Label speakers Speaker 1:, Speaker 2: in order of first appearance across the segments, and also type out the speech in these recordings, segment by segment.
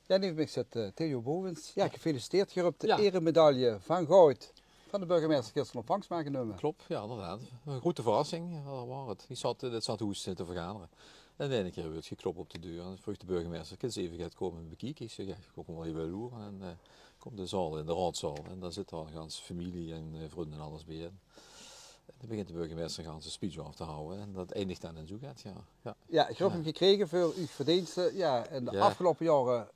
Speaker 1: Ja, nu ben ik Theo Bovens. Ja, gefeliciteerd. Je hebt de
Speaker 2: Ja.
Speaker 1: eremedaille van goud van de burgemeester gisteren ontvangst genomen.
Speaker 2: Klopt, ja inderdaad. Een grote verrassing, ja, dat was het. Dit zat hoes te vergaderen. En de ene keer werd geklopt op de deur en vroeg de burgemeester, kun je eens even gaan komen bekijken? Ik zeg, ja, ik kom wel even loeren en kom de zaal in, de raadzaal. En daar zit al gans familie en vrienden en alles bij in. En dan begint de burgemeester gaan zijn speech af te houden en dat eindigt dan in Zoegat, ja.
Speaker 1: Ja, ik heb hem gekregen voor uw verdiensten in de afgelopen jaren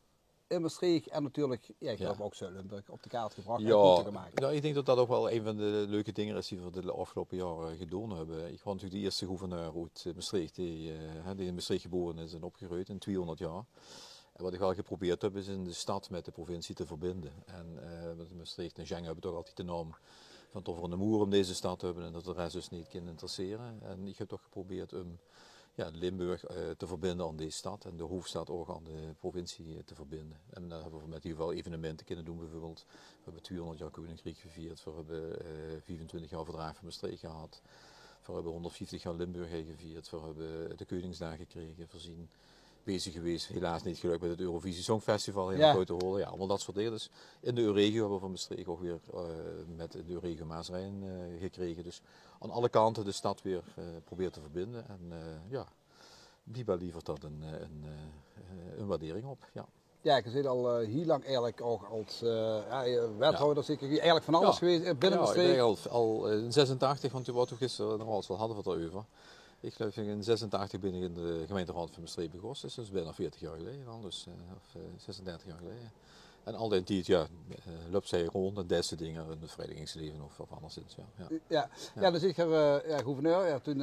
Speaker 1: in Maastricht en natuurlijk, ja, ik heb ook Zuid-Limburg op de kaart gebracht en goed gemaakt.
Speaker 2: Ja, ik denk dat dat ook wel een van de leuke dingen is die we de afgelopen jaren gedaan hebben. Ik was natuurlijk de eerste gouverneur uit Maastricht die in Maastricht geboren is en opgegroeid in 200 jaar. En wat ik wel geprobeerd heb is in de stad met de provincie te verbinden. En met Maastricht en Schengen hebben toch altijd de naam van toch voor een moer om deze stad te hebben en dat de rest dus niet kan interesseren. En ik heb toch geprobeerd om Limburg te verbinden aan deze stad en de hoofdstad ook aan de provincie te verbinden. En daar hebben we met in ieder geval evenementen kunnen doen bijvoorbeeld. We hebben 200 jaar Koninkrijk gevierd, we hebben 24 jaar verdrag van Maastricht gehad. We hebben 150 jaar Limburg gevierd, we hebben de Koningsdag gekregen, voorzien. Bezig geweest, helaas niet gelukt met het Eurovisie Songfestival, heel grote rol. Ja, allemaal dat soort dingen. Dus in de Euregio hebben we van Maastricht ook weer met de Euregio Maas-Rijn gekregen. Dus aan alle kanten de stad weer proberen te verbinden. En Biba levert dat een waardering op. Ja.
Speaker 1: Ja, ik zit al heel lang eigenlijk ook als wethouder, zeker eigenlijk van alles geweest binnen Maastricht.
Speaker 2: Ja, al in 86, want toen we gisteren nog wel hadden we het erover. Ik geloof in 86 ben ik in de gemeenteraad van Maastricht begonnen, dus dat is bijna 40 jaar geleden dan, dus, of 36 jaar geleden. En al die tijd loopt zij rond en deze dingen in het verenigingsleven of anderszins.
Speaker 1: Dan zit je gouverneur, toen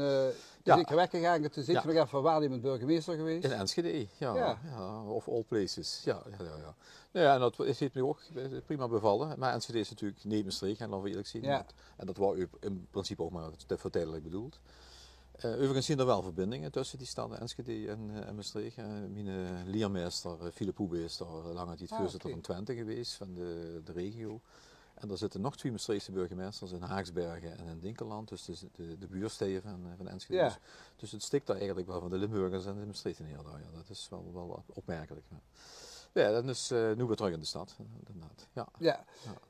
Speaker 1: is ik weggegaan en toen zit je nog even waarnemend burgemeester geweest.
Speaker 2: In Enschede, of all places. Ja, en dat heeft me ook prima bevallen, maar Enschede is natuurlijk niet Maastricht, en laten we eerlijk zien. En dat was in principe ook maar voor tijdelijk bedoeld. Overigens zien er wel verbindingen tussen die steden Enschede en Maastricht. Mijn leermeester Philip Hoebe is daar lange tijd voorzitter van Twente geweest, van de regio. En er zitten nog 2 Maastrichtse burgemeesters in Haaksbergen en in Dinkeland, dus de buursteden van Enschede. Dus het stikt daar eigenlijk wel van de Limburgers en de Maastrichtenaren. Ja, dat is wel opmerkelijk. Ja, dan is nu weer terug in de stad.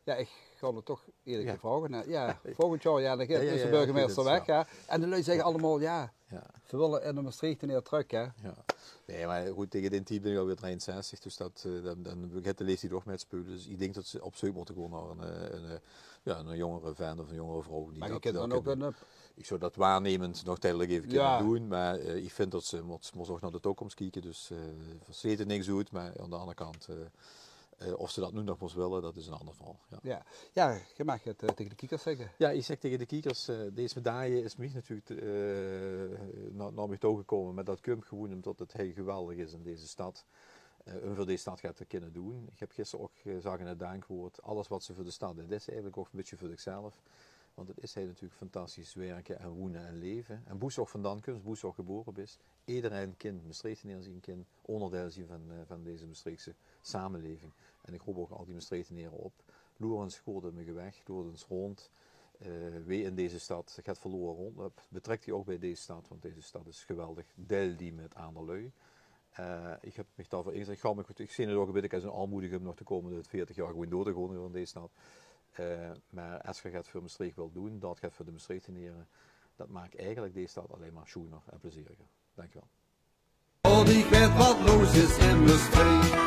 Speaker 1: Ik ga het toch eerlijk vragen. Volgend jaar dan is de burgemeester weg. En de lui zeggen allemaal, we willen in de Maastrichtenaren terug. Hè.
Speaker 2: Nee, maar goed, tegen die tijd ben ik alweer 63, dus dan begint de leeftijd toch met spelen. Dus ik denk dat ze op zoek moeten gaan naar een jongere vent of een jongere vrouw.
Speaker 1: Maar je kunt dan ook
Speaker 2: ik zou dat waarnemend nog tijdelijk even kunnen doen, maar ik vind dat ze moet ook naar de toekomst kijken, dus verzeten niks uit, maar aan de andere kant, of ze dat nu nog moest willen, dat is een ander verhaal.
Speaker 1: Je mag het tegen de kiekers zeggen.
Speaker 2: Ja, ik zeg tegen de kiekers, deze medaille is mij natuurlijk naar mij toegekomen met dat kump gewoon omdat het heel geweldig is in deze stad. Voor deze stad gaat te kunnen doen. Ik heb gisteren ook gezegd in het dankwoord, alles wat ze voor de stad doen, dit is eigenlijk ook een beetje voor zichzelf. Want het is natuurlijk fantastisch werken en wonen en leven. En Boes ook vandaan komt, Boes ook geboren is. Iedereen kind, Maastrichtenaren zien kind, onderdeel zien van deze Maastrichtse samenleving. En ik roep ook al die Maastrichtenaren op. Loerens gooide me weg, Loerens rond. Wie in deze stad gaat verloren rond. Betrekt hij ook bij deze stad, want deze stad is geweldig. Deel die met aanderlui. Ik heb me daarvoor ingezet. Ik zie het ook een beetje als een armoedige om nog de komende 40 jaar gewoon door te gaan in deze stad. Maar als je het voor Maastricht wil doen, dat gaat voor de Maastrichtenaren, dat maakt eigenlijk deze stad alleen maar schoener en plezieriger. Dankjewel.
Speaker 3: Oh, ik weet wat los is in Maastricht.